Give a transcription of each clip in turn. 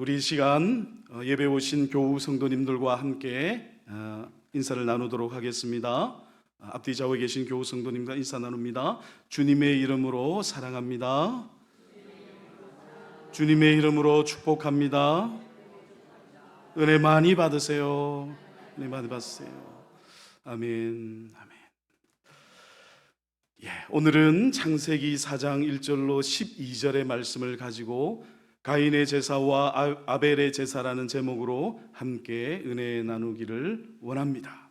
우리 시간 예배 오신 교우 성도님들과 함께 인사를 나누도록 하겠습니다. 앞뒤 좌우에 계신 교우 성도님과 인사 나눕니다. 주님의 이름으로 사랑합니다. 주님의 이름으로 축복합니다. 은혜 많이 받으세요. 은혜 많이 받으세요. 아멘. 아멘. 오늘은 창세기 4장 1절로 12절의 말씀을 가지고 가인의 제사와 아벨의 제사라는 제목으로 함께 은혜 나누기를 원합니다.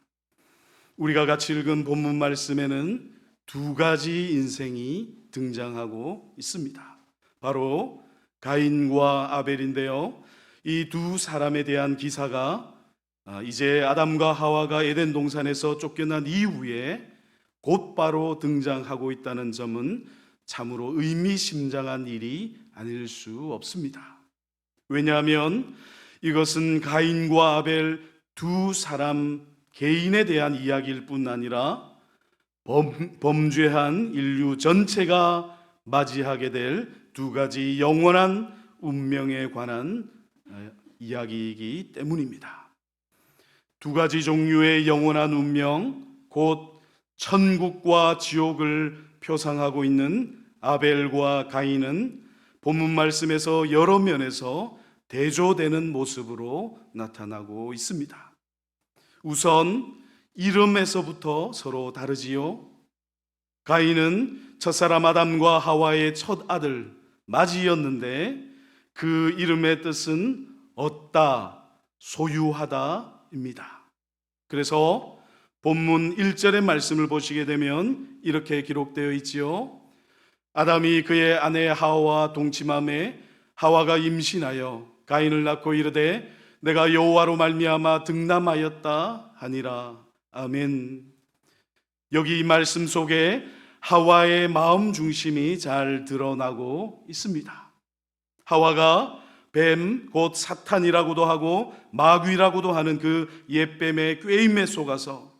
우리가 같이 읽은 본문 말씀에는 두 가지 인생이 등장하고 있습니다. 바로 가인과 아벨인데요, 이 두 사람에 대한 기사가 이제 아담과 하와가 에덴 동산에서 쫓겨난 이후에 곧바로 등장하고 있다는 점은 참으로 의미심장한 일이 아닐 수 없습니다. 왜냐하면 이것은 가인과 아벨 두 사람 개인에 대한 이야기일 뿐 아니라 범죄한 인류 전체가 맞이하게 될 두 가지 영원한 운명에 관한 이야기이기 때문입니다. 두 가지 종류의 영원한 운명, 곧 천국과 지옥을 표상하고 있는 아벨과 가인은 본문 말씀에서 여러 면에서 대조되는 모습으로 나타나고 있습니다. 우선 이름에서부터 서로 다르지요. 가인은 첫사람 아담과 하와의 첫 아들 맞이였는데 그 이름의 뜻은 얻다, 소유하다입니다. 그래서 본문 1절의 말씀을 보시게 되면 이렇게 기록되어 있지요. 아담이 그의 아내 하와와 동침함에 하와가 임신하여 가인을 낳고 이르되 내가 여호와로 말미암아 등남하였다 하니라. 아멘. 여기 이 말씀 속에 하와의 마음 중심이 잘 드러나고 있습니다. 하와가 뱀, 곧 사탄이라고도 하고 마귀라고도 하는 그 옛뱀의 꾀임에 속아서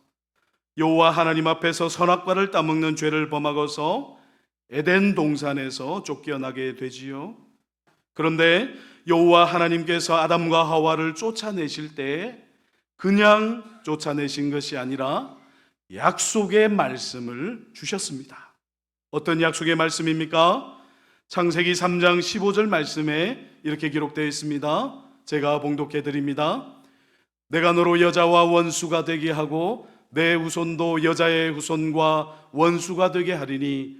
여호와 하나님 앞에서 선악과를 따먹는 죄를 범하고서 에덴 동산에서 쫓겨나게 되지요. 그런데 여호와 하나님께서 아담과 하와를 쫓아내실 때 그냥 쫓아내신 것이 아니라 약속의 말씀을 주셨습니다. 어떤 약속의 말씀입니까? 창세기 3장 15절 말씀에 이렇게 기록되어 있습니다. 제가 봉독해 드립니다. 내가 너로 여자와 원수가 되게 하고 내 후손도 여자의 후손과 원수가 되게 하리니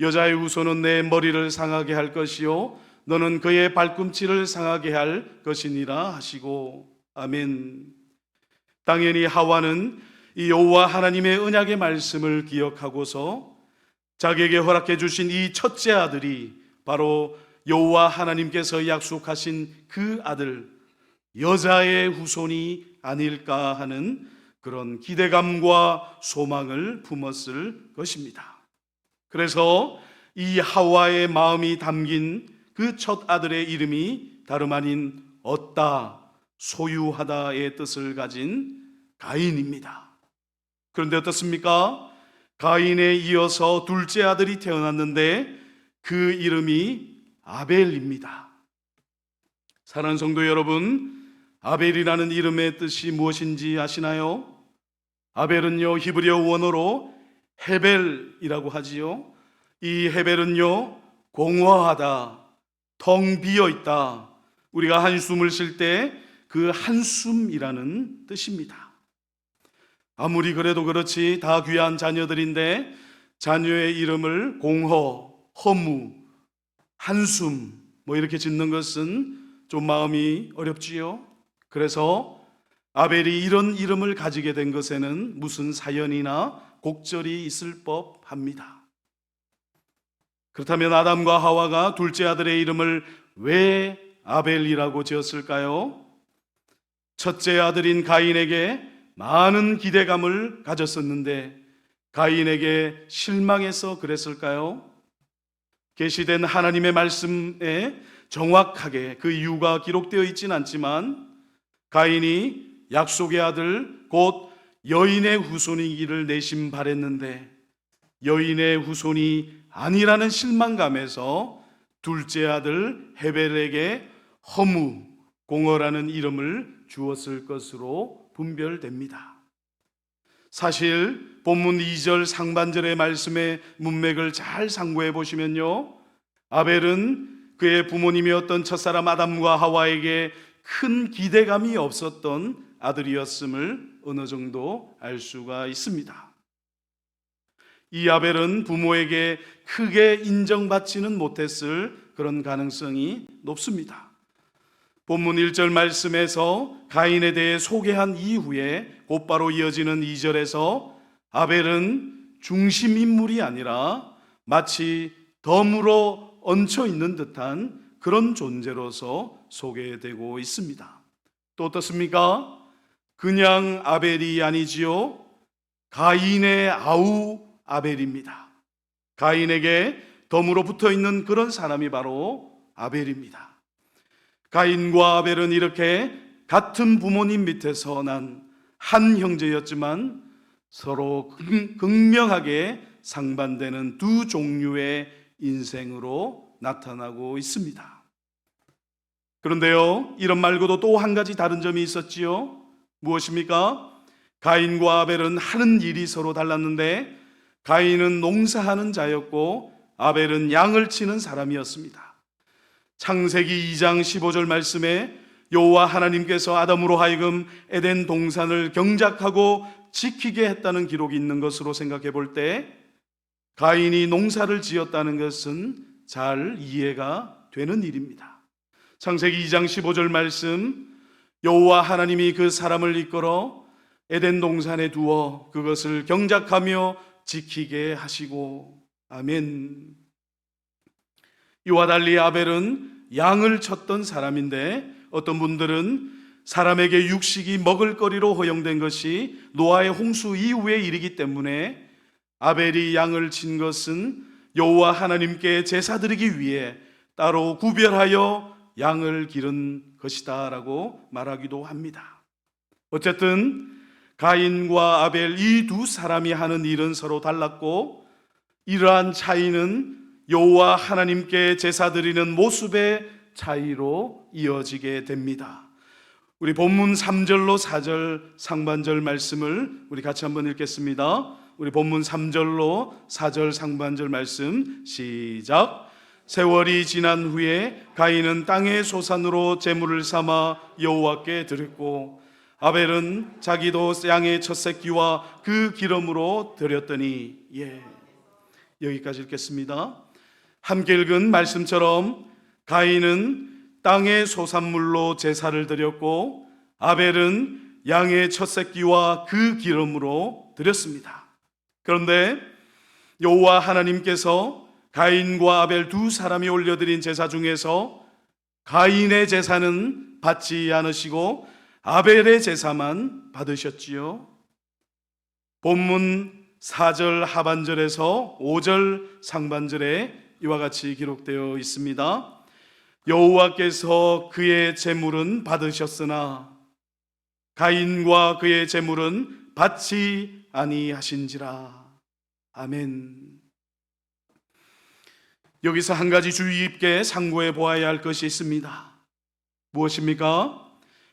여자의 후손은 내 머리를 상하게 할 것이요 너는 그의 발꿈치를 상하게 할 것이니라 하시고. 아멘. 당연히 하와는 이 여호와 하나님의 언약의 말씀을 기억하고서 자기에게 허락해 주신 이 첫째 아들이 바로 여호와 하나님께서 약속하신 그 아들 여자의 후손이 아닐까 하는 그런 기대감과 소망을 품었을 것입니다. 그래서 이 하와의 마음이 담긴 그 첫 아들의 이름이 다름 아닌 얻다, 소유하다의 뜻을 가진 가인입니다. 그런데 어떻습니까? 가인에 이어서 둘째 아들이 태어났는데 그 이름이 아벨입니다. 사랑하는 성도 여러분, 아벨이라는 이름의 뜻이 무엇인지 아시나요? 아벨은요, 히브리어 원어로 헤벨이라고 하지요. 이 헤벨은요, 공허하다, 텅 비어 있다. 우리가 한숨을 쉴 때 그 한숨이라는 뜻입니다. 아무리 그래도 그렇지 다 귀한 자녀들인데 자녀의 이름을 공허, 허무, 한숨 이렇게 짓는 것은 좀 마음이 어렵지요. 그래서 아벨이 이런 이름을 가지게 된 것에는 무슨 사연이나 곡절이 있을 법합니다. 그렇다면 아담과 하와가 둘째 아들의 이름을 왜 아벨이라고 지었을까요? 첫째 아들인 가인에게 많은 기대감을 가졌었는데 가인에게 실망해서 그랬을까요? 계시된 하나님의 말씀에 정확하게 그 이유가 기록되어 있지는 않지만 가인이 약속의 아들 곧 여인의 후손이기를 내심 바랬는데 여인의 후손이 아니라는 실망감에서 둘째 아들 헤벨에게 허무, 공허라는 이름을 주었을 것으로 분별됩니다. 사실 본문 2절 상반절의 말씀의 문맥을 잘 상고해 보시면요, 아벨은 그의 부모님이었던 첫사람 아담과 하와에게 큰 기대감이 없었던 아들이었음을 어느 정도 알 수가 있습니다. 이 아벨은 부모에게 크게 인정받지는 못했을 그런 가능성이 높습니다. 본문 1절 말씀에서 가인에 대해 소개한 이후에 곧바로 이어지는 2절에서 아벨은 중심 인물이 아니라 마치 덤으로 얹혀 있는 듯한 그런 존재로서 소개되고 있습니다. 또 어떻습니까? 그냥 아벨이 아니지요, 가인의 아우 아벨입니다. 가인에게 덤으로 붙어 있는 그런 사람이 바로 아벨입니다. 가인과 아벨은 이렇게 같은 부모님 밑에서 난 한 형제였지만 서로 극명하게 상반되는 두 종류의 인생으로 나타나고 있습니다. 그런데요, 이런 말고도 또 한 가지 다른 점이 있었지요. 무엇입니까? 가인과 아벨은 하는 일이 서로 달랐는데, 가인은 농사하는 자였고 아벨은 양을 치는 사람이었습니다. 창세기 2장 15절 말씀에 여호와 하나님께서 아담으로 하여금 에덴 동산을 경작하고 지키게 했다는 기록이 있는 것으로 생각해 볼 때, 가인이 농사를 지었다는 것은 잘 이해가 되는 일입니다. 창세기 2장 15절 말씀, 여호와 하나님이 그 사람을 이끌어 에덴 동산에 두어 그것을 경작하며 지키게 하시고. 아멘. 이와 달리 아벨은 양을 쳤던 사람인데, 어떤 분들은 사람에게 육식이 먹을거리로 허용된 것이 노아의 홍수 이후의 일이기 때문에 아벨이 양을 친 것은 여호와 하나님께 제사 드리기 위해 따로 구별하여 양을 기른 것이다 라고 말하기도 합니다. 어쨌든 가인과 아벨 이 두 사람이 하는 일은 서로 달랐고, 이러한 차이는 여호와 하나님께 제사 드리는 모습의 차이로 이어지게 됩니다. 우리 본문 3절로 4절 상반절 말씀을 우리 같이 한번 읽겠습니다. 우리 본문 3절로 4절 상반절 말씀 시작. 세월이 지난 후에 가인은 땅의 소산으로 제물을 삼아 여호와께 드렸고, 아벨은 자기도 양의 첫 새끼와 그 기름으로 드렸더니. 여기까지 읽겠습니다. 함께 읽은 말씀처럼 가인은 땅의 소산물로 제사를 드렸고, 아벨은 양의 첫 새끼와 그 기름으로 드렸습니다. 그런데 여호와 하나님께서 가인과 아벨 두 사람이 올려드린 제사 중에서 가인의 제사는 받지 않으시고 아벨의 제사만 받으셨지요. 본문 4절 하반절에서 5절 상반절에 이와 같이 기록되어 있습니다. 여호와께서 그의 제물은 받으셨으나 가인과 그의 제물은 받지 아니하신지라. 아멘. 여기서 한 가지 주의 깊게 상고해 보아야 할 것이 있습니다. 무엇입니까?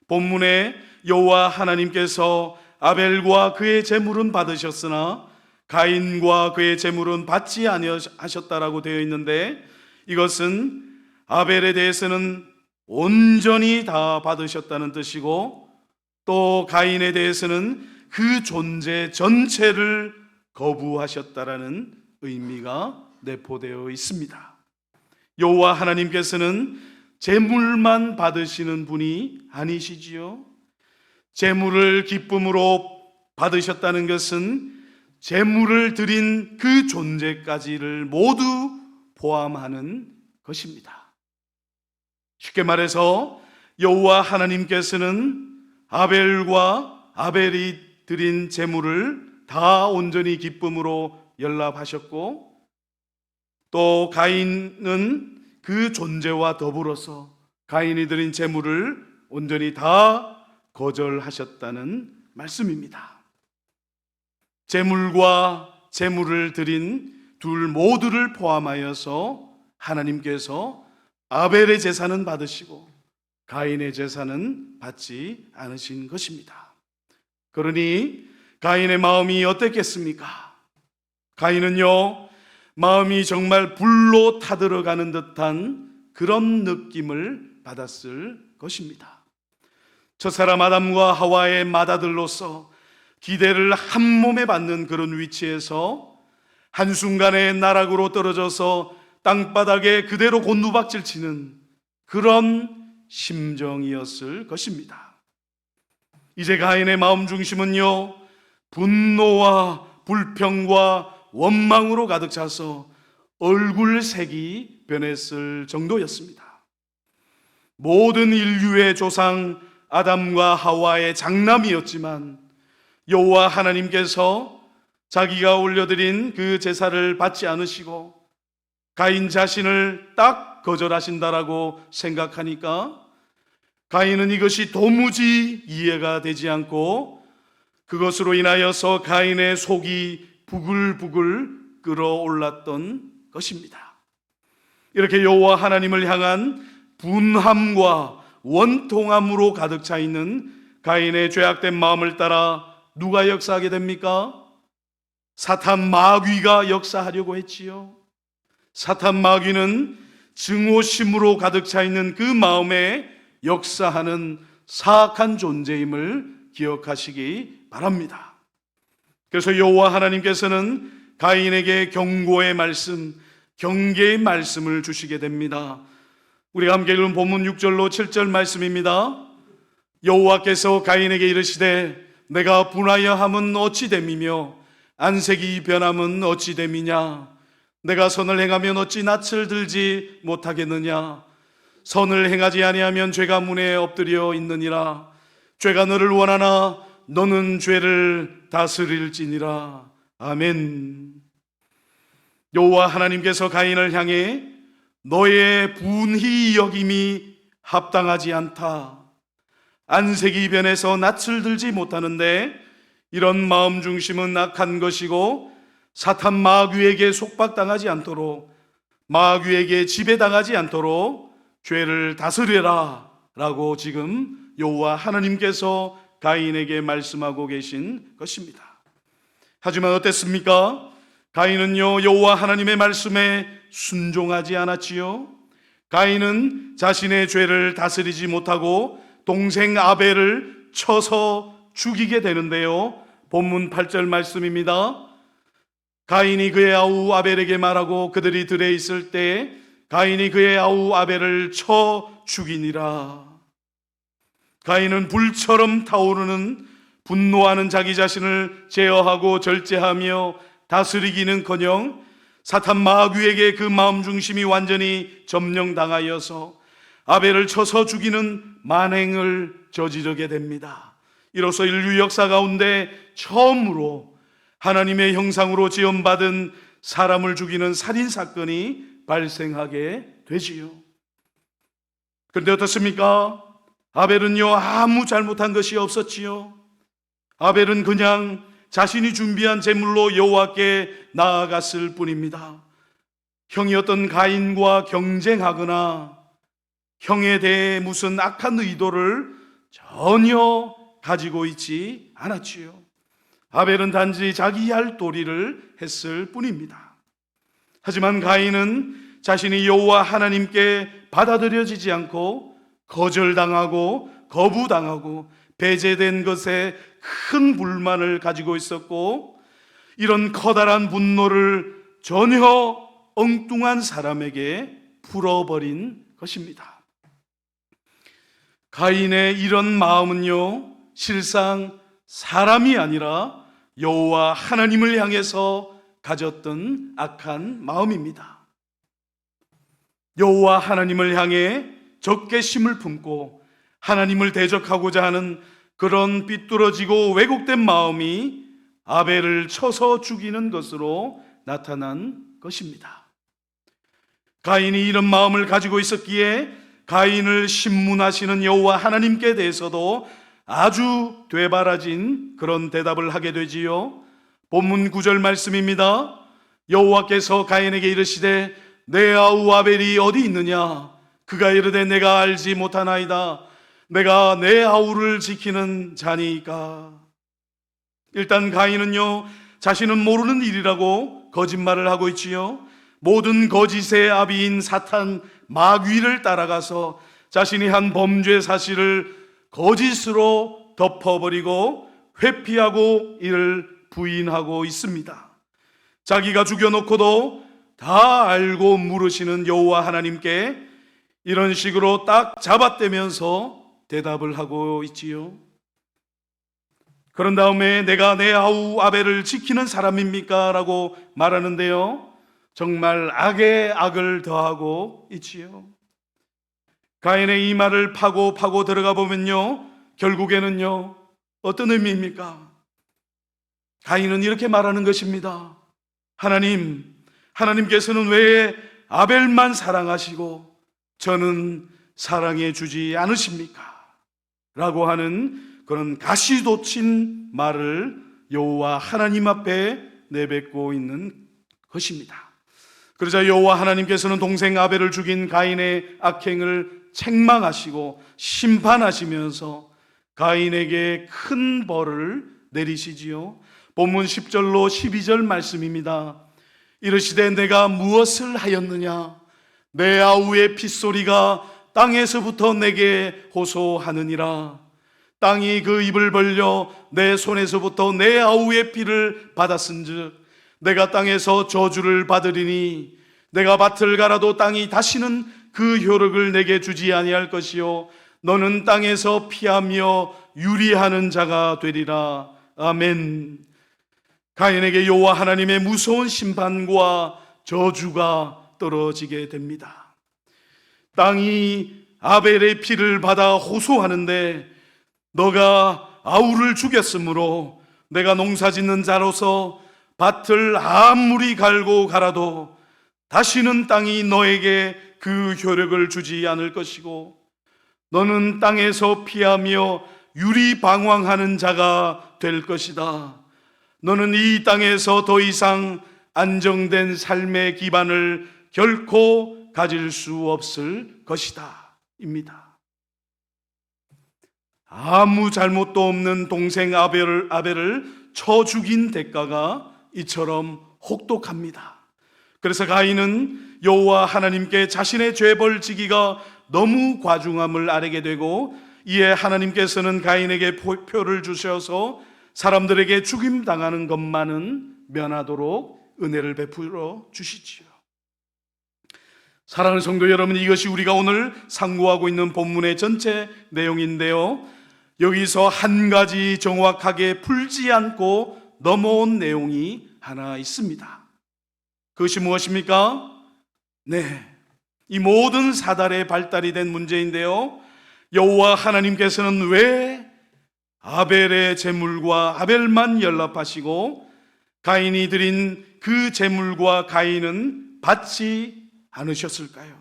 본문에 여호와 하나님께서 아벨과 그의 제물은 받으셨으나 가인과 그의 제물은 받지 아니하셨다라고 되어 있는데, 이것은 아벨에 대해서는 온전히 다 받으셨다는 뜻이고, 또 가인에 대해서는 그 존재 전체를 거부하셨다라는 의미가 내포되어 있습니다. 여호와 하나님께서는 제물만 받으시는 분이 아니시지요. 제물을 기쁨으로 받으셨다는 것은 제물을 드린 그 존재까지를 모두 포함하는 것입니다. 쉽게 말해서 여호와 하나님께서는 아벨과 아벨이 드린 제물을 다 온전히 기쁨으로 연락하셨고, 또 가인은 그 존재와 더불어서 가인이 드린 제물을 온전히 다 거절하셨다는 말씀입니다. 제물과 제물을 드린 둘 모두를 포함하여서 하나님께서 아벨의 제사는 받으시고 가인의 제사는 받지 않으신 것입니다. 그러니 가인의 마음이 어땠겠습니까? 가인은요, 마음이 정말 불로 타들어가는 듯한 그런 느낌을 받았을 것입니다. 저 사람 아담과 하와의 맏아들로서 기대를 한 몸에 받는 그런 위치에서 한순간에 나락으로 떨어져서 땅바닥에 그대로 곤두박질 치는 그런 심정이었을 것입니다. 이제 가인의 마음 중심은요, 분노와 불평과 원망으로 가득 차서 얼굴색이 변했을 정도였습니다. 모든 인류의 조상 아담과 하와의 장남이었지만 여호와 하나님께서 자기가 올려드린 그 제사를 받지 않으시고 가인 자신을 딱 거절하신다라고 생각하니까 가인은 이것이 도무지 이해가 되지 않고 그것으로 인하여서 가인의 속이 부글부글 끓어올랐던 것입니다. 이렇게 여호와 하나님을 향한 분함과 원통함으로 가득 차 있는 가인의 죄악된 마음을 따라 누가 역사하게 됩니까? 사탄 마귀가 역사하려고 했지요. 사탄 마귀는 증오심으로 가득 차 있는 그 마음에 역사하는 사악한 존재임을 기억하시기 바랍니다. 그래서 여호와 하나님께서는 가인에게 경고의 말씀, 경계의 말씀을 주시게 됩니다. 우리가 함께 읽은 본문 6절로 7절 말씀입니다. 여호와께서 가인에게 이르시되 내가 분하여 함은 어찌 됨이며 안색이 변함은 어찌 됨이냐. 내가 선을 행하면 어찌 낯을 들지 못하겠느냐. 선을 행하지 아니하면 죄가 문에 엎드려 있느니라. 죄가 너를 원하나 너는 죄를 다스릴지니라. 아멘. 여호와 하나님께서 가인을 향해 너의 분히 여김이 합당하지 않다. 안색이 변해서 낯을 들지 못하는데 이런 마음 중심은 악한 것이고 사탄 마귀에게 속박당하지 않도록, 마귀에게 지배당하지 않도록 죄를 다스려라 라고 지금 여호와 하나님께서 가인에게 말씀하고 계신 것입니다. 하지만 어땠습니까? 가인은요, 여호와 하나님의 말씀에 순종하지 않았지요. 가인은 자신의 죄를 다스리지 못하고 동생 아벨을 쳐서 죽이게 되는데요. 본문 8절 말씀입니다. 가인이 그의 아우 아벨에게 말하고 그들이 들에 있을 때 가인이 그의 아우 아벨을 쳐 죽이니라. 가인은 불처럼 타오르는 분노하는 자기 자신을 제어하고 절제하며 다스리기는커녕 사탄 마귀에게 그 마음 중심이 완전히 점령당하여서 아벨을 쳐서 죽이는 만행을 저지르게 됩니다. 이로써 인류 역사 가운데 처음으로 하나님의 형상으로 지음받은 사람을 죽이는 살인사건이 발생하게 되지요. 그런데 어떻습니까? 아벨은요, 아무 잘못한 것이 없었지요. 아벨은 그냥 자신이 준비한 제물로 여호와께 나아갔을 뿐입니다. 형이었던 가인과 경쟁하거나 형에 대해 무슨 악한 의도를 전혀 가지고 있지 않았지요. 아벨은 단지 자기 할 도리를 했을 뿐입니다. 하지만 가인은 자신이 여호와 하나님께 받아들여지지 않고 거절당하고 거부당하고 배제된 것에 큰 불만을 가지고 있었고, 이런 커다란 분노를 전혀 엉뚱한 사람에게 풀어버린 것입니다. 가인의 이런 마음은요, 실상 사람이 아니라 여호와 하나님을 향해서 가졌던 악한 마음입니다. 여호와 하나님을 향해 적개심을 품고 하나님을 대적하고자 하는 그런 삐뚤어지고 왜곡된 마음이 아벨을 쳐서 죽이는 것으로 나타난 것입니다. 가인이 이런 마음을 가지고 있었기에 가인을 신문하시는 여호와 하나님께 대해서도 아주 되바라진 그런 대답을 하게 되지요. 본문 9절 말씀입니다. 여호와께서 가인에게 이르시되 내 아우 아벨이 어디 있느냐? 그가 이르되 내가 알지 못하나이다. 내가 내 아우를 지키는 자니까. 일단 가인은요, 자신은 모르는 일이라고 거짓말을 하고 있지요. 모든 거짓의 아비인 사탄 마귀를 따라가서 자신이 한 범죄 사실을 거짓으로 덮어버리고 회피하고 이를 부인하고 있습니다. 자기가 죽여놓고도 다 알고 물으시는 여호와 하나님께 이런 식으로 딱 잡아떼면서 대답을 하고 있지요. 그런 다음에 내가 내 아우 아벨을 지키는 사람입니까? 라고 말하는데요, 정말 악에 악을 더하고 있지요. 가인의 이 말을 파고 들어가 보면요, 결국에는요 어떤 의미입니까? 가인은 이렇게 말하는 것입니다. 하나님께서는 왜 아벨만 사랑하시고 저는 사랑해 주지 않으십니까? 라고 하는 그런 가시돋친 말을 여호와 하나님 앞에 내뱉고 있는 것입니다. 그러자 여호와 하나님께서는 동생 아벨을 죽인 가인의 악행을 책망하시고 심판하시면서 가인에게 큰 벌을 내리시지요. 본문 10절로 12절 말씀입니다. 이르시되 내가 무엇을 하였느냐? 내 아우의 핏소리가 땅에서부터 내게 호소하느니라. 땅이 그 입을 벌려 내 손에서부터 내 아우의 피를 받았은즉 내가 땅에서 저주를 받으리니 내가 밭을 갈아도 땅이 다시는 그 효력을 내게 주지 아니할 것이요 너는 땅에서 피하며 유리하는 자가 되리라. 아멘. 가인에게 여호와 하나님의 무서운 심판과 저주가 떨어지게 됩니다. 땅이 아벨의 피를 받아 호소하는데 너가 아우를 죽였으므로 내가 농사짓는 자로서 밭을 아무리 갈고 갈아도 다시는 땅이 너에게 그 효력을 주지 않을 것이고 너는 땅에서 피하며 유리방황하는 자가 될 것이다. 너는 이 땅에서 더 이상 안정된 삶의 기반을 결코 가질 수 없을 것이다 입니다. 아무 잘못도 없는 동생 아벨을 쳐 죽인 대가가 이처럼 혹독합니다. 그래서 가인은 여호와 하나님께 자신의 죄벌 지기가 너무 과중함을 아뢰게 되고 이에 하나님께서는 가인에게 표를 주셔서 사람들에게 죽임당하는 것만은 면하도록 은혜를 베풀어 주시지요. 사랑하는 성도 여러분, 이것이 우리가 오늘 상고하고 있는 본문의 전체 내용인데요, 여기서 한 가지 정확하게 풀지 않고 넘어온 내용이 하나 있습니다. 그것이 무엇입니까? 이 모든 사달의 발달이 된 문제인데요, 여호와 하나님께서는 왜 아벨의 제물과 아벨만 연락하시고 가인이 드린 그 제물과 가인은 받지 않으셨을까요?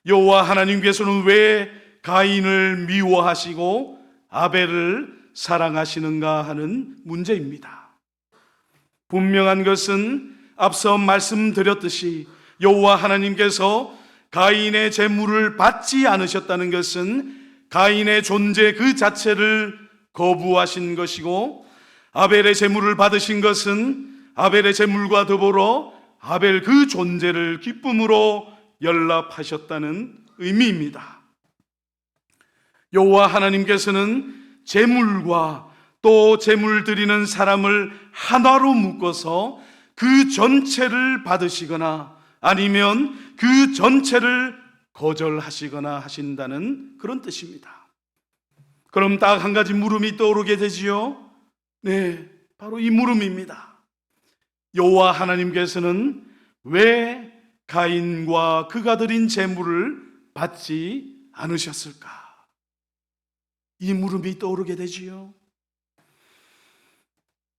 여호와 하나님께서는 왜 가인을 미워하시고 아벨을 사랑하시는가 하는 문제입니다. 분명한 것은 앞서 말씀드렸듯이 여호와 하나님께서 가인의 제물을 받지 않으셨다는 것은 가인의 존재 그 자체를 거부하신 것이고 아벨의 제물을 받으신 것은 아벨의 제물과 더불어 아벨 그 존재를 기쁨으로 연락하셨다는 의미입니다. 여호와 하나님께서는 제물과 또 제물 드리는 사람을 하나로 묶어서 그 전체를 받으시거나 아니면 그 전체를 거절하시거나 하신다는 그런 뜻입니다. 그럼 딱 한 가지 물음이 떠오르게 되지요. 바로 이 물음입니다. 여호와 하나님께서는 왜 가인과 그가 드린 제물을 받지 않으셨을까? 이 물음이 떠오르게 되지요.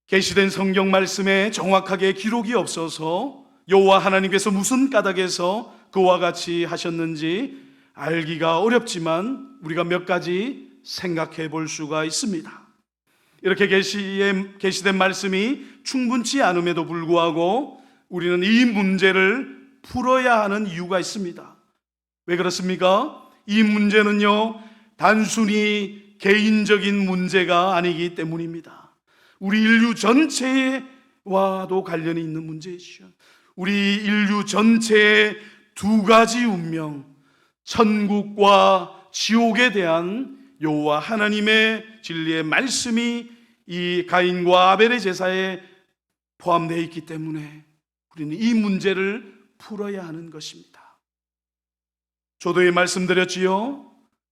계시된 성경 말씀에 정확하게 기록이 없어서 여호와 하나님께서 무슨 까닭에서 그와 같이 하셨는지 알기가 어렵지만 우리가 몇 가지 생각해 볼 수가 있습니다. 이렇게 계시된 말씀이 충분치 않음에도 불구하고 우리는 이 문제를 풀어야 하는 이유가 있습니다. 왜 그렇습니까? 이 문제는요, 단순히 개인적인 문제가 아니기 때문입니다. 우리 인류 전체와도 관련이 있는 문제이죠. 우리 인류 전체의 두 가지 운명, 천국과 지옥에 대한 여호와 하나님의 진리의 말씀이 이 가인과 아벨의 제사에 포함되어 있기 때문에 우리는 이 문제를 풀어야 하는 것입니다. 저도 말씀드렸지요.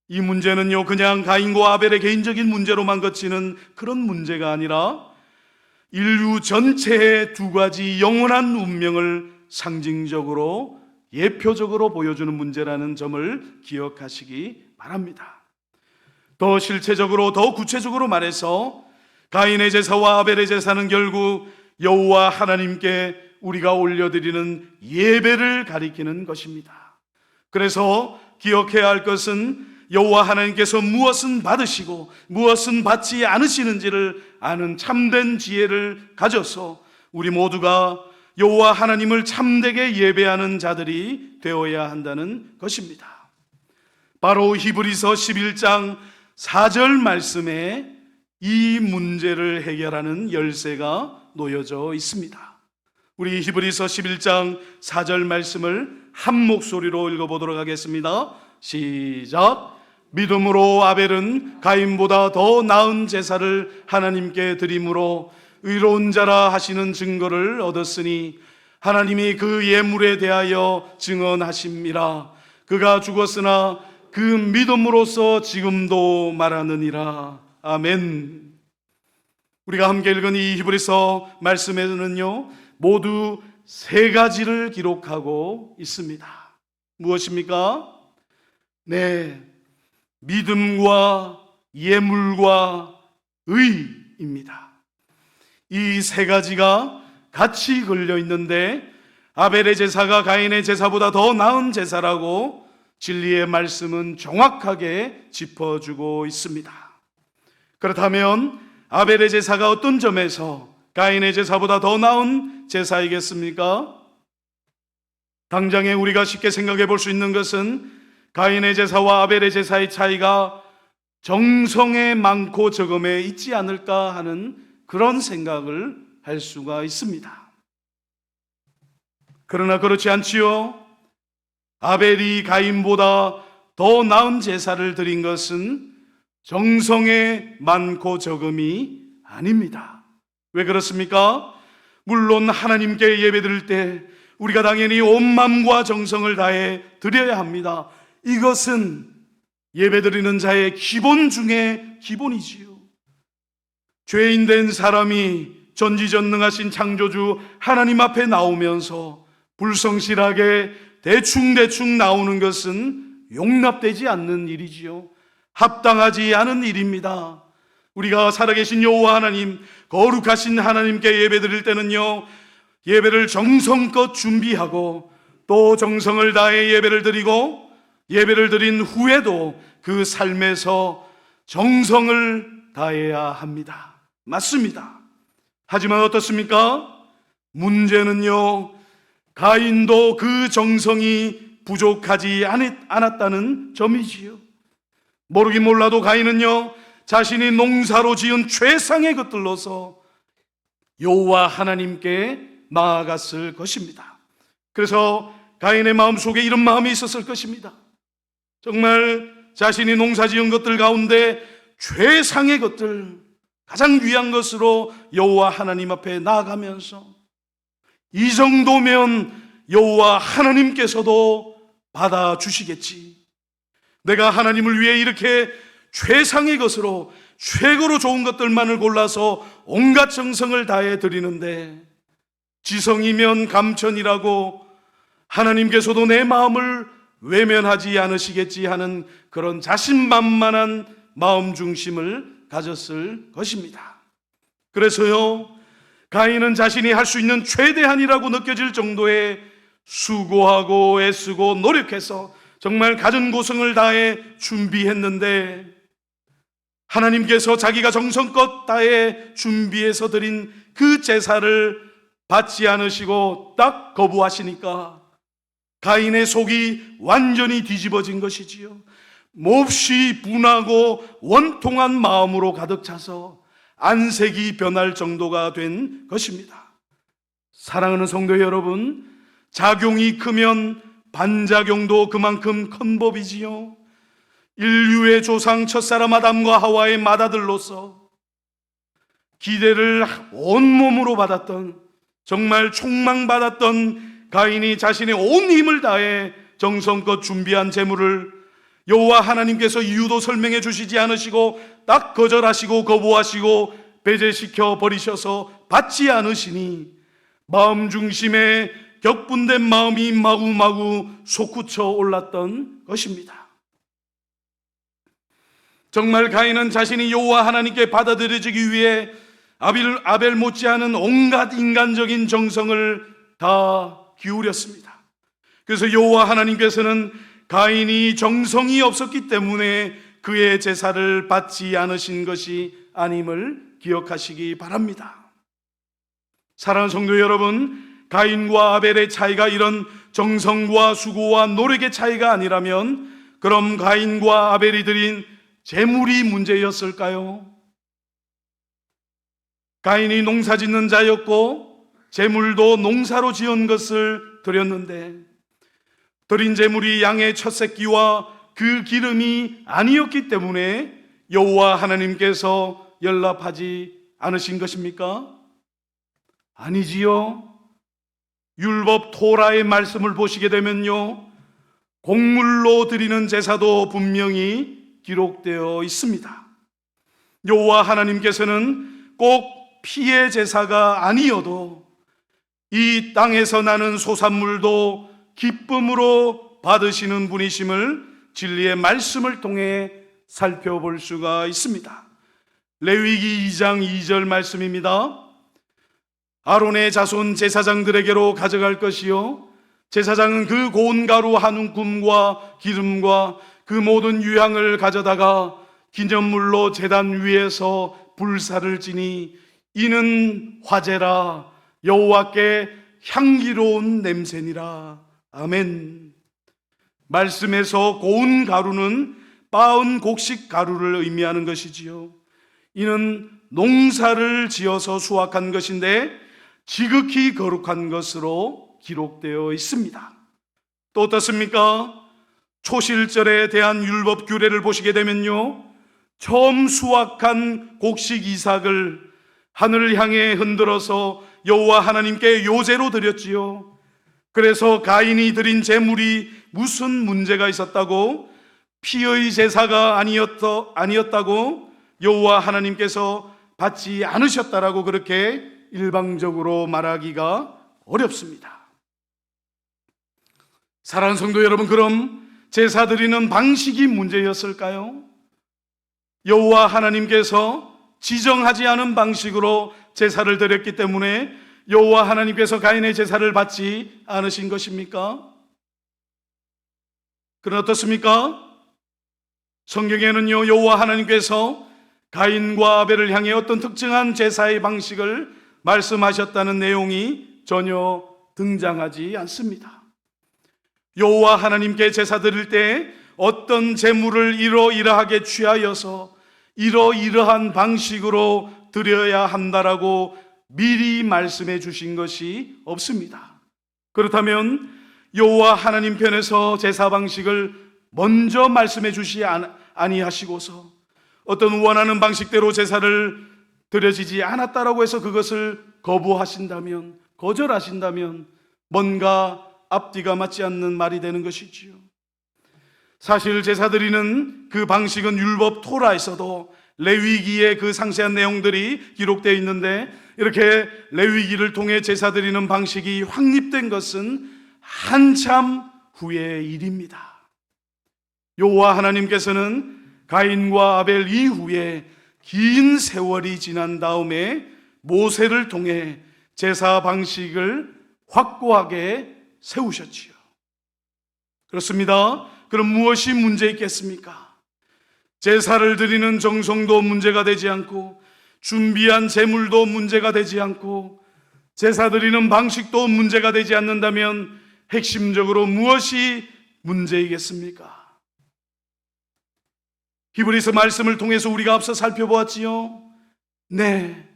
이 문제는요, 그냥 가인과 아벨의 개인적인 문제로만 그치는 그런 문제가 아니라 인류 전체의 두 가지 영원한 운명을 상징적으로 예표적으로 보여주는 문제라는 점을 기억하시기 바랍니다. 더 실체적으로, 더 구체적으로 말해서 가인의 제사와 아벨의 제사는 결국 여호와 하나님께 우리가 올려드리는 예배를 가리키는 것입니다. 그래서 기억해야 할 것은 여호와 하나님께서 무엇은 받으시고 무엇은 받지 않으시는지를 아는 참된 지혜를 가져서 우리 모두가 여호와 하나님을 참되게 예배하는 자들이 되어야 한다는 것입니다. 바로 히브리서 11장 4절 말씀에 이 문제를 해결하는 열쇠가 놓여져 있습니다. 우리 히브리서 11장 4절 말씀을 한 목소리로 읽어보도록 하겠습니다. 시작. 믿음으로 아벨은 가인보다 더 나은 제사를 하나님께 드림으로 의로운 자라 하시는 증거를 얻었으니 하나님이 그 예물에 대하여 증언하심이라. 그가 죽었으나 그 믿음으로써 지금도 말하느니라. 아멘. 우리가 함께 읽은 이 히브리서 말씀에는요, 모두 세 가지를 기록하고 있습니다. 무엇입니까? 네, 믿음과 예물과 의입니다. 이 세 가지가 같이 걸려 있는데 아벨의 제사가 가인의 제사보다 더 나은 제사라고 진리의 말씀은 정확하게 짚어주고 있습니다. 그렇다면 아벨의 제사가 어떤 점에서 가인의 제사보다 더 나은 제사이겠습니까? 당장에 우리가 쉽게 생각해 볼 수 있는 것은 가인의 제사와 아벨의 제사의 차이가 정성의 많고 적음에 있지 않을까 하는 그런 생각을 할 수가 있습니다. 그러나 그렇지 않지요. 아벨이 가인보다 더 나은 제사를 드린 것은 정성의 많고 적음이 아닙니다. 왜 그렇습니까? 물론 하나님께 예배드릴 때 우리가 당연히 온 마음과 정성을 다해 드려야 합니다. 이것은 예배드리는 자의 기본 중에 기본이지요. 죄인 된 사람이 전지전능하신 창조주 하나님 앞에 나오면서 불성실하게 대충 나오는 것은 용납되지 않는 일이지요. 합당하지 않은 일입니다. 우리가 살아계신 여호와 하나님, 거룩하신 하나님께 예배드릴 때는요, 예배를 정성껏 준비하고 또 정성을 다해 예배를 드리고 예배를 드린 후에도 그 삶에서 정성을 다해야 합니다. 맞습니다. 하지만 어떻습니까? 문제는요, 가인도 그 정성이 부족하지 않았다는 점이지요. 모르긴 몰라도 가인은요, 자신이 농사로 지은 최상의 것들로서 여호와 하나님께 나아갔을 것입니다. 그래서 가인의 마음속에 이런 마음이 있었을 것입니다. 정말 자신이 농사 지은 것들 가운데 최상의 것들, 가장 귀한 것으로 여호와 하나님 앞에 나아가면서 이 정도면 여호와 하나님께서도 받아주시겠지. 내가 하나님을 위해 이렇게 최상의 것으로 최고로 좋은 것들만을 골라서 온갖 정성을 다해 드리는데 지성이면 감천이라고 하나님께서도 내 마음을 외면하지 않으시겠지 하는 그런 자신만만한 마음 중심을 가졌을 것입니다. 그래서요, 가인은 자신이 할 수 있는 최대한이라고 느껴질 정도의 수고하고 애쓰고 노력해서 정말 갖은 고성을 다해 준비했는데 하나님께서 자기가 정성껏 다해 준비해서 드린 그 제사를 받지 않으시고 딱 거부하시니까 가인의 속이 완전히 뒤집어진 것이지요. 몹시 분하고 원통한 마음으로 가득 차서 안색이 변할 정도가 된 것입니다. 사랑하는 성도 여러분, 작용이 크면 반작용도 그만큼 큰 법이지요. 인류의 조상 첫사람 아담과 하와의 맏아들로서 기대를 온몸으로 받았던, 정말 촉망받았던 가인이 자신의 온 힘을 다해 정성껏 준비한 제물을 여호와 하나님께서 이유도 설명해 주시지 않으시고 딱 거절하시고 거부하시고 배제시켜 버리셔서 받지 않으시니 마음 중심에 격분된 마음이 마구마구 솟구쳐 올랐던 것입니다. 정말 가인은 자신이 여호와 하나님께 받아들여지기 위해 아벨 못지않은 온갖 인간적인 정성을 다 기울였습니다. 그래서 여호와 하나님께서는 가인이 정성이 없었기 때문에 그의 제사를 받지 않으신 것이 아님을 기억하시기 바랍니다. 사랑하는 성도 여러분, 가인과 아벨의 차이가 이런 정성과 수고와 노력의 차이가 아니라면 그럼 가인과 아벨이 드린 제물이 문제였을까요? 가인이 농사짓는 자였고 제물도 농사로 지은 것을 드렸는데 드린 제물이 양의 첫 새끼와 그 기름이 아니었기 때문에 여호와 하나님께서 연락하지 않으신 것입니까? 아니지요. 율법 토라의 말씀을 보시게 되면요, 곡물로 드리는 제사도 분명히 기록되어 있습니다. 여호와 하나님께서는 꼭 피의 제사가 아니어도 이 땅에서 나는 소산물도 기쁨으로 받으시는 분이심을 진리의 말씀을 통해 살펴볼 수가 있습니다. 레위기 2장 2절 말씀입니다. 아론의 자손 제사장들에게로 가져갈 것이요, 제사장은 그 고운 가루 한 움큼과 기름과 그 모든 유향을 가져다가 기념물로 제단 위에서 불사를 지니 이는 화제라, 여호와께 향기로운 냄새니라. 아멘. 말씀에서 고운 가루는 빻은 곡식 가루를 의미하는 것이지요. 이는 농사를 지어서 수확한 것인데 지극히 거룩한 것으로 기록되어 있습니다. 또 어떻습니까? 초실절에 대한 율법 규례를 보시게 되면요, 처음 수확한 곡식 이삭을 하늘을 향해 흔들어서 여호와 하나님께 요제로 드렸지요. 그래서 가인이 드린 제물이 무슨 문제가 있었다고, 피의 제사가 아니었다고 여호와 하나님께서 받지 않으셨다라고 그렇게 일방적으로 말하기가 어렵습니다. 사랑하는 성도 여러분, 그럼 제사 드리는 방식이 문제였을까요? 여호와 하나님께서 지정하지 않은 방식으로 제사를 드렸기 때문에 여호와 하나님께서 가인의 제사를 받지 않으신 것입니까? 그럼 어떻습니까? 성경에는요, 여호와 하나님께서 가인과 아벨을 향해 어떤 특정한 제사의 방식을 말씀하셨다는 내용이 전혀 등장하지 않습니다. 여호와 하나님께 제사 드릴 때 어떤 제물을 이러이러하게 취하여서 이러이러한 방식으로 드려야 한다라고 미리 말씀해 주신 것이 없습니다. 그렇다면 여호와 하나님 편에서 제사 방식을 먼저 말씀해 주시 아니하시고서 어떤 원하는 방식대로 제사를 드려지지 않았다라고 해서 그것을 거부하신다면, 거절하신다면 뭔가 앞뒤가 맞지 않는 말이 되는 것이지요. 사실 제사 드리는 그 방식은 율법 토라에서도 레위기의 그 상세한 내용들이 기록되어 있는데, 이렇게 레위기를 통해 제사 드리는 방식이 확립된 것은 한참 후의 일입니다. 여호와 하나님께서는 가인과 아벨 이후에 긴 세월이 지난 다음에 모세를 통해 제사 방식을 확고하게 세우셨지요. 그렇습니다. 그럼 무엇이 문제 있겠습니까? 제사를 드리는 정성도 문제가 되지 않고, 준비한 제물도 문제가 되지 않고, 제사 드리는 방식도 문제가 되지 않는다면 핵심적으로 무엇이 문제이겠습니까? 히브리서 말씀을 통해서 우리가 앞서 살펴보았지요. 네,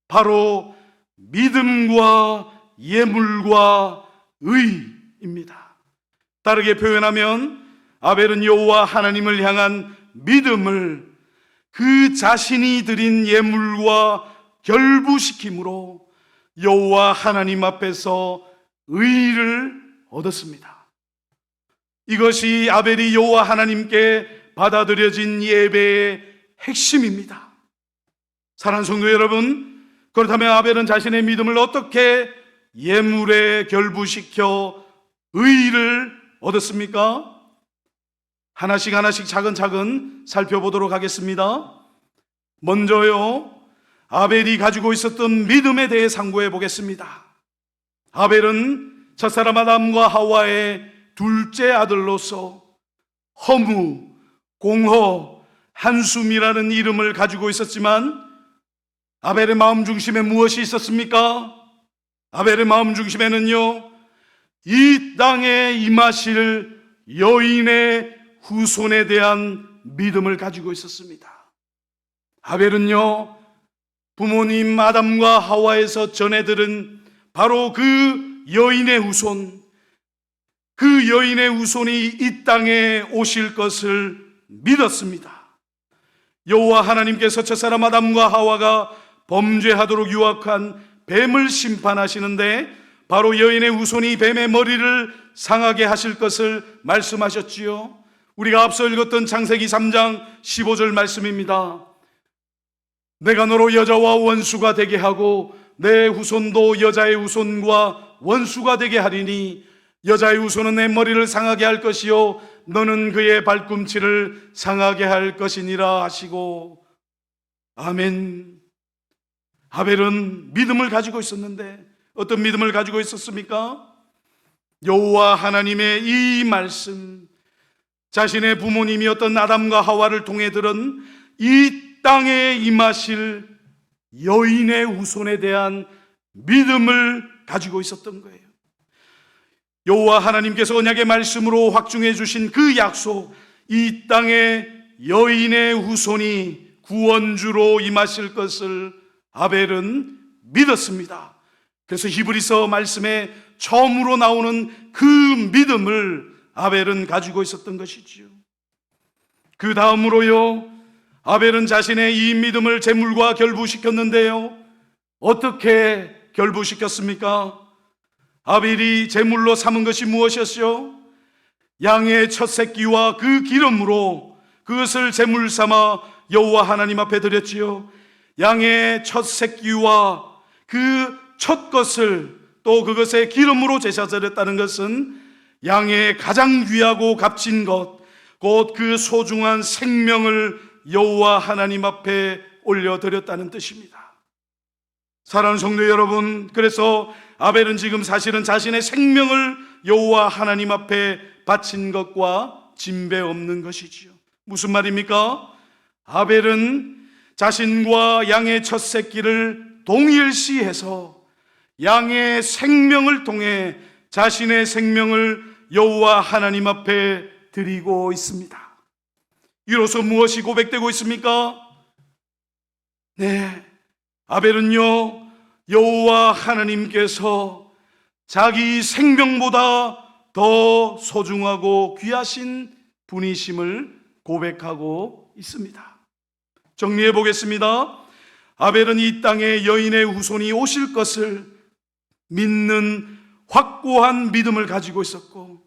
바로 믿음과 예물과 의입니다. 다르게 표현하면 아벨은 여호와 하나님을 향한 믿음을 그 자신이 드린 예물과 결부시킴으로 여호와 하나님 앞에서 의를 얻었습니다. 이것이 아벨이 여호와 하나님께 받아들여진 예배의 핵심입니다. 사랑하는 성도 여러분, 그렇다면 아벨은 자신의 믿음을 어떻게 예물에 결부시켜 의를 얻었습니까? 하나씩 차근차근 살펴보도록 하겠습니다. 먼저요, 아벨이 가지고 있었던 믿음에 대해 상고해 보겠습니다. 아벨은 첫사람 아담과 하와의 둘째 아들로서 허무, 공허, 한숨이라는 이름을 가지고 있었지만 아벨의 마음 중심에 무엇이 있었습니까? 아벨의 마음 중심에는요, 이 땅에 임하실 여인의 후손에 대한 믿음을 가지고 있었습니다. 아벨은요, 부모님 아담과 하와에서 전해 들은 바로 그 여인의 후손, 그 여인의 후손이 이 땅에 오실 것을 믿었습니다. 여호와 하나님께서 첫사람 아담과 하와가 범죄하도록 유혹한 뱀을 심판하시는데 바로 여인의 후손이 뱀의 머리를 상하게 하실 것을 말씀하셨지요. 우리가 앞서 읽었던 창세기 3장 15절 말씀입니다. 내가 너로 여자와 원수가 되게 하고 내 후손도 여자의 후손과 원수가 되게 하리니 여자의 후손은 내 머리를 상하게 할 것이요 너는 그의 발꿈치를 상하게 할 것이니라 하시고, 아멘. 아벨은 믿음을 가지고 있었는데 어떤 믿음을 가지고 있었습니까? 여호와 하나님의 이 말씀, 자신의 부모님이었던 아담과 하와를 통해 들은 이 땅에 임하실 여인의 후손에 대한 믿음을 가지고 있었던 거예요. 여호와 하나님께서 언약의 말씀으로 확증해 주신 그 약속, 이 땅에 여인의 후손이 구원주로 임하실 것을 아벨은 믿었습니다. 그래서 히브리서 말씀에 처음으로 나오는 그 믿음을 아벨은 가지고 있었던 것이지요. 그 다음으로요, 아벨은 자신의 이 믿음을 제물과 결부시켰는데요, 어떻게 결부시켰습니까? 아벨이 제물로 삼은 것이 무엇이었죠? 양의 첫 새끼와 그 기름으로 그것을 제물 삼아 여호와 하나님 앞에 드렸지요. 양의 첫 새끼와 그 첫 것을 또 그것의 기름으로 제사 드렸다는 것은 양의 가장 귀하고 값진 것, 곧 그 소중한 생명을 여호와 하나님 앞에 올려드렸다는 뜻입니다. 사랑하는 성도 여러분, 그래서 아벨은 지금 사실은 자신의 생명을 여호와 하나님 앞에 바친 것과 진배 없는 것이지요. 무슨 말입니까? 아벨은 자신과 양의 첫 새끼를 동일시해서 양의 생명을 통해 자신의 생명을 여호와 하나님 앞에 드리고 있습니다. 이로써 무엇이 고백되고 있습니까? 네, 아벨은요, 여호와 하나님께서 자기 생명보다 더 소중하고 귀하신 분이심을 고백하고 있습니다. 정리해 보겠습니다. 아벨은 이 땅에 여인의 후손이 오실 것을 믿는 확고한 믿음을 가지고 있었고,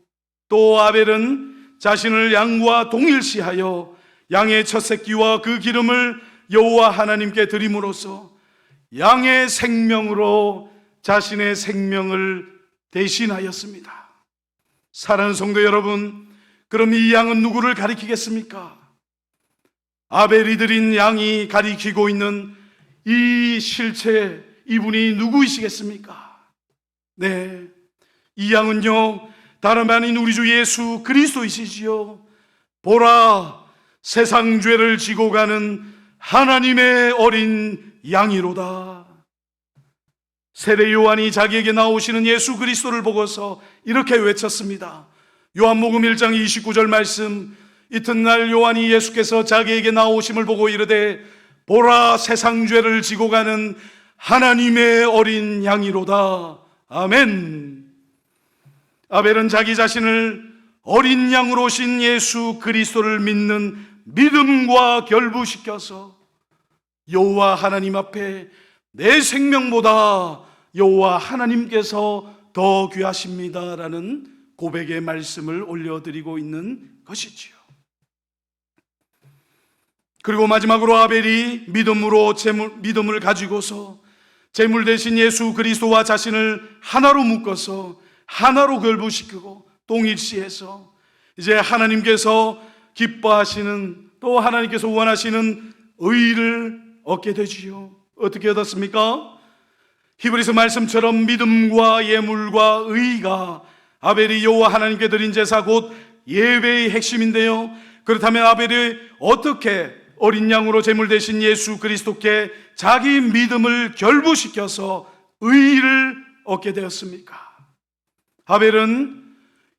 또 아벨은 자신을 양과 동일시하여 양의 첫 새끼와 그 기름을 여호와 하나님께 드림으로써 양의 생명으로 자신의 생명을 대신하였습니다. 사랑하는 성도 여러분, 그럼 이 양은 누구를 가리키겠습니까? 아벨이 드린 양이 가리키고 있는 이 실체, 이분이 누구이시겠습니까? 네, 이 양은요, 다름 아닌 우리 주 예수 그리스도이시지요. 보라, 세상 죄를 지고 가는 하나님의 어린 양이로다. 세례 요한이 자기에게 나오시는 예수 그리스도를 보고서 이렇게 외쳤습니다. 요한복음 1장 29절 말씀, 이튿날 요한이 예수께서 자기에게 나오심을 보고 이르되 보라, 세상 죄를 지고 가는 하나님의 어린 양이로다. 아멘. 아벨은 자기 자신을 어린 양으로 오신 예수 그리스도를 믿는 믿음과 결부시켜서 여호와 하나님 앞에 내 생명보다 여호와 하나님께서 더 귀하십니다라는 고백의 말씀을 올려드리고 있는 것이지요. 그리고 마지막으로 아벨이 믿음을 가지고서 제물 대신 예수 그리스도와 자신을 하나로 묶어서 하나로 결부시키고 동일시해서 이제 하나님께서 기뻐하시는, 또 하나님께서 원하시는 의를 얻게 되지요. 어떻게 얻었습니까? 히브리서 말씀처럼 믿음과 예물과 의가 아벨이 여호와 하나님께 드린 제사 곧 예배의 핵심인데요, 그렇다면 아벨이 어떻게 어린 양으로 제물 대신 예수 그리스도께 자기 믿음을 결부시켜서 의를 얻게 되었습니까? 아벨은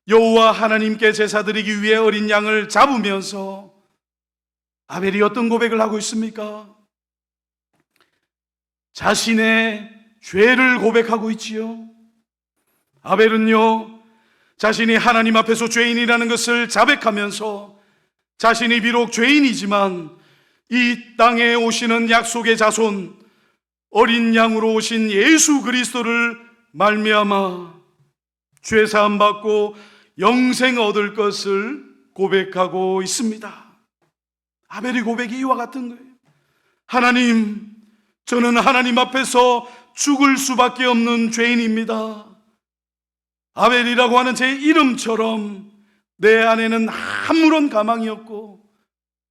여호와 하나님께 제사 드리기 위해 어린 양을 잡으면서 아벨이 어떤 고백을 하고 있습니까? 자신의 죄를 고백하고 있지요. 아벨은요, 자신이 하나님 앞에서 죄인이라는 것을 자백하면서 자신이 비록 죄인이지만 이 땅에 오시는 약속의 자손 어린 양으로 오신 예수 그리스도를 말미암아 죄 사함 받고 영생 얻을 것을 고백하고 있습니다. 아벨의 고백이 이와 같은 거예요. 하나님, 저는 하나님 앞에서 죽을 수밖에 없는 죄인입니다. 아벨이라고 하는 제 이름처럼 내 안에는 아무런 가망이 없고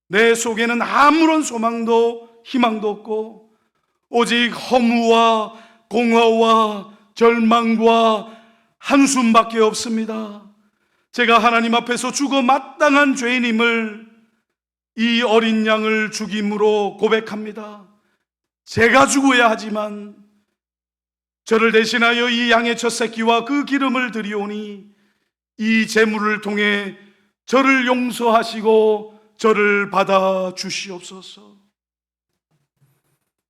내 속에는 아무런 소망도 희망도 없고 오직 허무와 공허와 절망과 한숨밖에 없습니다. 제가 하나님 앞에서 죽어 마땅한 죄인임을 이 어린 양을 죽임으로 고백합니다. 제가 죽어야 하지만 저를 대신하여 이 양의 첫 새끼와 그 기름을 드리오니 이 제물을 통해 저를 용서하시고 저를 받아 주시옵소서.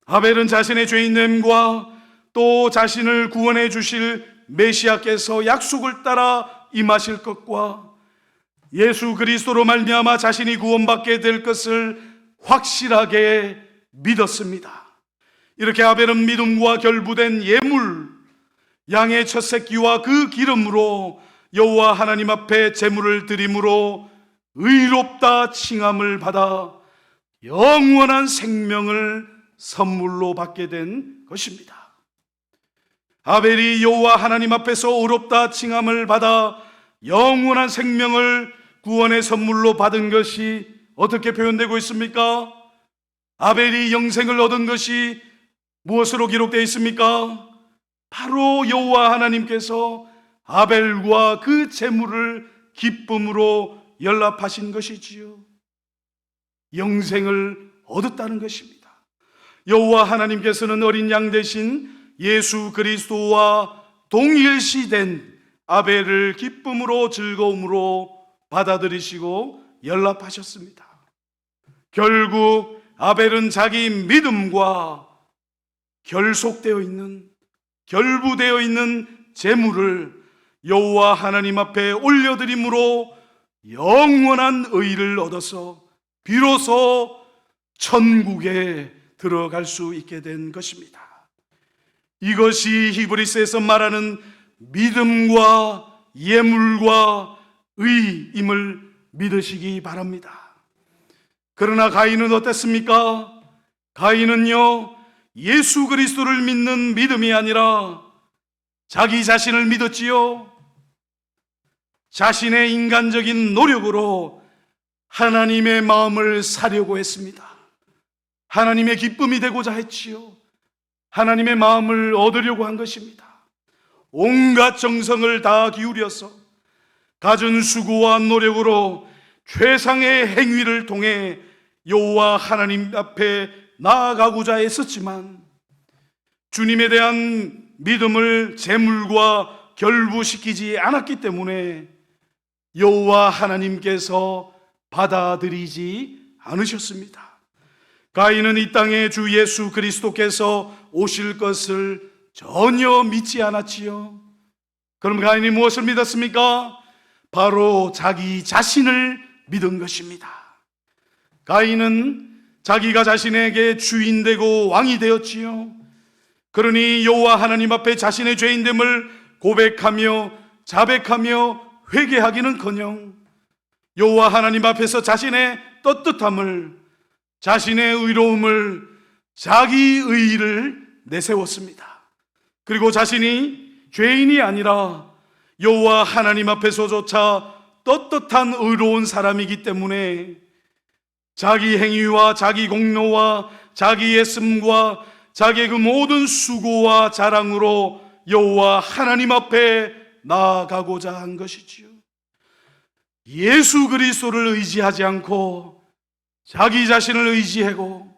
아벨은 자신의 죄인됨과 또 자신을 구원해 주실 메시아께서 약속을 따라 임하실 것과 예수 그리스도로 말미암아 자신이 구원받게 될 것을 확실하게 믿었습니다. 이렇게 아벨은 믿음과 결부된 예물, 양의 첫 새끼와 그 기름으로 여호와 하나님 앞에 제물을 드림으로 의롭다 칭함을 받아 영원한 생명을 선물로 받게 된 것입니다. 아벨이 여호와 하나님 앞에서 의롭다 칭함을 받아 영원한 생명을 구원의 선물로 받은 것이 어떻게 표현되고 있습니까? 아벨이 영생을 얻은 것이 무엇으로 기록되어 있습니까? 바로 여호와 하나님께서 아벨과 그 제물을 기쁨으로 연락하신 것이지요. 영생을 얻었다는 것입니다. 여호와 하나님께서는 어린 양 대신 예수 그리스도와 동일시된 아벨을 기쁨으로 즐거움으로 받아들이시고 연락하셨습니다. 결국 아벨은 자기 믿음과 결속되어 있는, 결부되어 있는 제물을 여호와 하나님 앞에 올려드림으로 영원한 의를 얻어서 비로소 천국에 들어갈 수 있게 된 것입니다. 이것이 히브리서에서 말하는 믿음과 예물과 의임을 믿으시기 바랍니다. 그러나 가인은 어땠습니까? 가인은요, 예수 그리스도를 믿는 믿음이 아니라 자기 자신을 믿었지요. 자신의 인간적인 노력으로 하나님의 마음을 사려고 했습니다. 하나님의 기쁨이 되고자 했지요. 하나님의 마음을 얻으려고 한 것입니다. 온갖 정성을 다 기울여서 갖은 수고와 노력으로 최상의 행위를 통해 여호와 하나님 앞에 나아가고자 했었지만 주님에 대한 믿음을 제물과 결부시키지 않았기 때문에 여호와 하나님께서 받아들이지 않으셨습니다. 가인은 이 땅에 주 예수 그리스도께서 오실 것을 전혀 믿지 않았지요. 그럼 가인이 무엇을 믿었습니까? 바로 자기 자신을 믿은 것입니다. 가인은 자기가 자신에게 주인 되고 왕이 되었지요. 그러니 여호와 하나님 앞에 자신의 죄인됨을 고백하며 자백하며 회개하기는커녕 여호와 하나님 앞에서 자신의 떳떳함을, 자신의 의로움을, 자기 의의를 내세웠습니다. 그리고 자신이 죄인이 아니라 여호와 하나님 앞에서조차 떳떳한 의로운 사람이기 때문에 자기 행위와 자기 공로와 자기 애씀과 자기의 그 모든 수고와 자랑으로 여호와 하나님 앞에 나아가고자 한 것이지요. 예수 그리스도를 의지하지 않고 자기 자신을 의지하고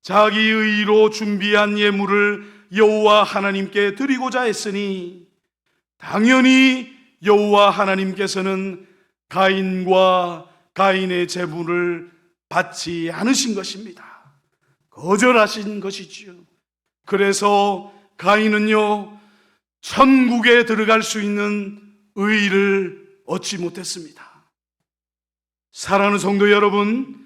자기 의로 준비한 예물을 여호와 하나님께 드리고자 했으니 당연히 여호와 하나님께서는 가인과 가인의 제물을 받지 않으신 것입니다. 거절하신 것이지요. 그래서 가인은요, 천국에 들어갈 수 있는 의의를 얻지 못했습니다. 사랑하는 성도 여러분,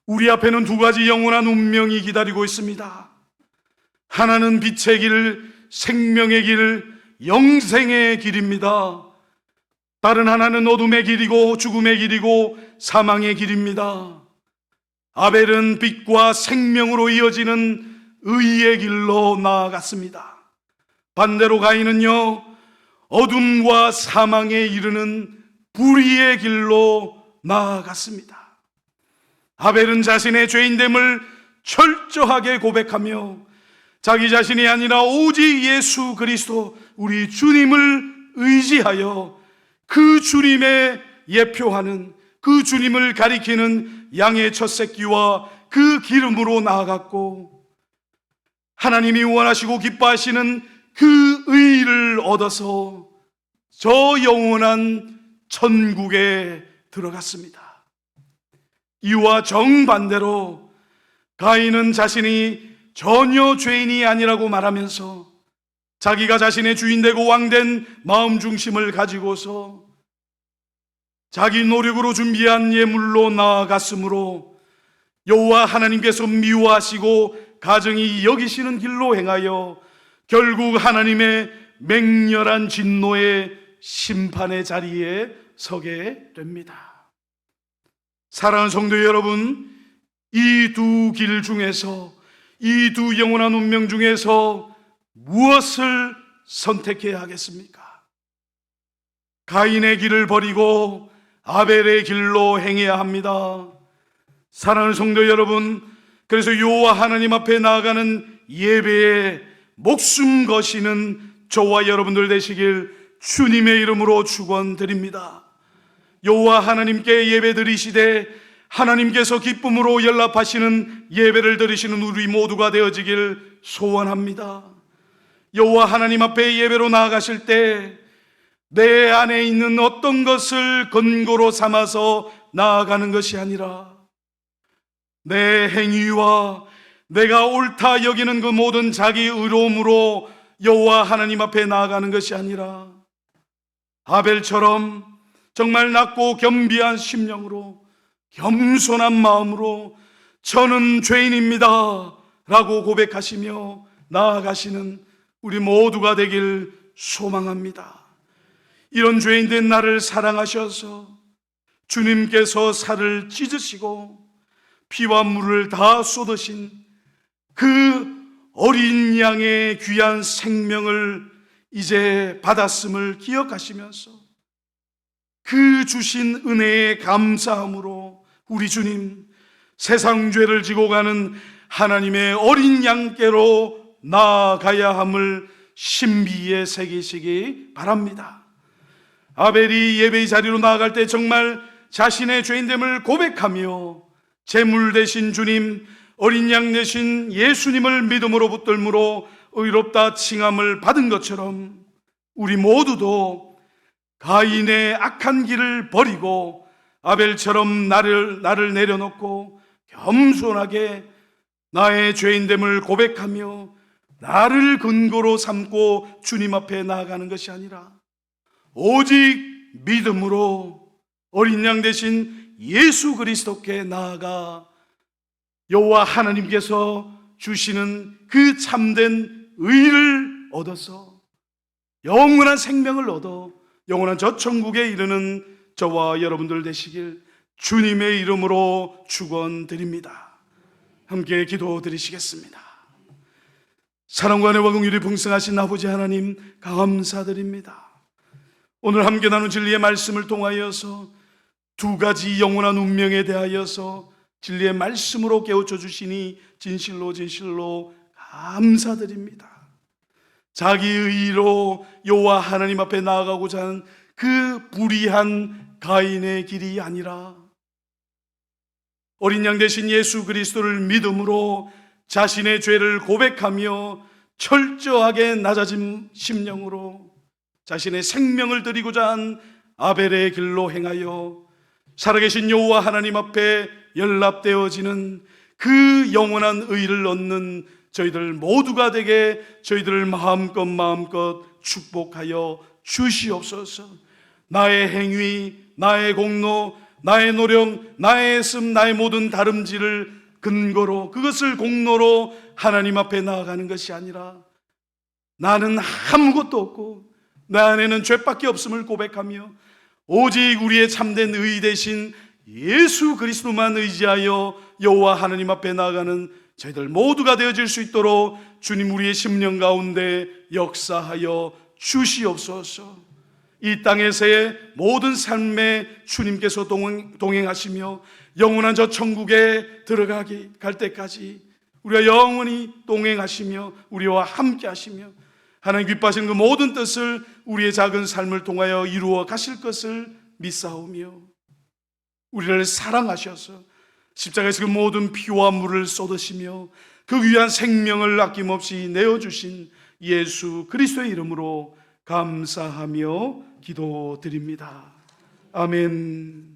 우리 앞에는 두 가지 영원한 운명이 기다리고 있습니다. 하나는 빛의 길, 생명의 길, 영생의 길입니다. 다른 하나는 어둠의 길이고 죽음의 길이고 사망의 길입니다. 아벨은 빛과 생명으로 이어지는 의의 길로 나아갔습니다. 반대로 가인은요, 어둠과 사망에 이르는 불의의 길로 나아갔습니다. 아벨은 자신의 죄인됨을 철저하게 고백하며 자기 자신이 아니라 오직 예수 그리스도 우리 주님을 의지하여 그 주님의 예표하는, 그 주님을 가리키는 양의 첫 새끼와 그 기름으로 나아갔고, 하나님이 원하시고 기뻐하시는 그 의를 얻어서 저 영원한 천국에 들어갔습니다. 이와 정반대로 가인은 자신이 전혀 죄인이 아니라고 말하면서 자기가 자신의 주인 되고 왕된 마음 중심을 가지고서 자기 노력으로 준비한 예물로 나아갔으므로 여호와 하나님께서 미워하시고 가증히 여기시는 길로 행하여 결국 하나님의 맹렬한 진노의 심판의 자리에 서게 됩니다. 사랑하는 성도 여러분, 이 두 길 중에서, 이 두 영원한 운명 중에서 무엇을 선택해야 하겠습니까? 가인의 길을 버리고 아벨의 길로 행해야 합니다. 사랑하는 성도 여러분, 그래서 여호와 하나님 앞에 나아가는 예배에 목숨 거시는 저와 여러분들 되시길 주님의 이름으로 축원드립니다. 여호와 하나님께 예배 드리시되 하나님께서 기쁨으로 연락하시는 예배를 드리시는 우리 모두가 되어지길 소원합니다. 여호와 하나님 앞에 예배로 나아가실 때 내 안에 있는 어떤 것을 근거로 삼아서 나아가는 것이 아니라 내 행위와 내가 옳다 여기는 그 모든 자기 의로움으로 여호와 하나님 앞에 나아가는 것이 아니라 아벨처럼 정말 낮고 겸비한 심령으로 겸손한 마음으로 저는 죄인입니다 라고 고백하시며 나아가시는 우리 모두가 되길 소망합니다. 이런 죄인된 나를 사랑하셔서 주님께서 살을 찢으시고 피와 물을 다 쏟으신 그 어린 양의 귀한 생명을 이제 받았음을 기억하시면서 그 주신 은혜에 감사함으로 우리 주님, 세상 죄를 지고 가는 하나님의 어린 양께로 나아가야 함을 신비에 새기시기 바랍니다. 아벨이 예배의 자리로 나아갈 때 정말 자신의 죄인됨을 고백하며 제물 대신 주님, 어린 양 대신 예수님을 믿음으로 붙들므로 의롭다 칭함을 받은 것처럼 우리 모두도 가인의 악한 길을 버리고 아벨처럼 나를 내려놓고 겸손하게 나의 죄인됨을 고백하며 나를 근거로 삼고 주님 앞에 나아가는 것이 아니라 오직 믿음으로 어린 양 대신 예수 그리스도께 나아가 여호와 하나님께서 주시는 그 참된 의를 얻어서 영원한 생명을 얻어 영원한 저 천국에 이르는 저와 여러분들 되시길 주님의 이름으로 축원드립니다. 함께 기도드리시겠습니다. 사랑과 은혜와 긍휼이 풍성하신 아버지 하나님, 감사드립니다. 오늘 함께 나눈 진리의 말씀을 통하여서 두 가지 영원한 운명에 대하여서 진리의 말씀으로 깨우쳐 주시니 진실로 감사드립니다. 자기 의로 여호와 하나님 앞에 나아가고자 하는 그 불의한 가인의 길이 아니라 어린 양 대신 예수 그리스도를 믿음으로 자신의 죄를 고백하며 철저하게 낮아진 심령으로 자신의 생명을 드리고자 한 아벨의 길로 행하여 살아계신 여호와 하나님 앞에 연락되어지는 그 영원한 의를 얻는 저희들 모두가 되게 저희들을 마음껏 축복하여 주시옵소서. 나의 행위, 나의 공로, 나의 노력, 나의 애씀, 나의 모든 다름질을 근거로 그것을 공로로 하나님 앞에 나아가는 것이 아니라 나는 아무것도 없고 내 안에는 죄밖에 없음을 고백하며 오직 우리의 참된 의 대신 예수 그리스도만 의지하여 여호와 하나님 앞에 나아가는 저희들 모두가 되어질 수 있도록 주님 우리의 심령 가운데 역사하여 주시옵소서. 이 땅에서의 모든 삶에 주님께서 동행하시며 영원한 저 천국에 갈 때까지 우리가 영원히 동행하시며 우리와 함께 하시며 하나님 기뻐하시는 그 모든 뜻을 우리의 작은 삶을 통하여 이루어 가실 것을 믿사오며 우리를 사랑하셔서 십자가에서 그 모든 피와 물을 쏟으시며 그 귀한 생명을 아낌없이 내어주신 예수 그리스도의 이름으로 감사하며 기도드립니다. 아멘.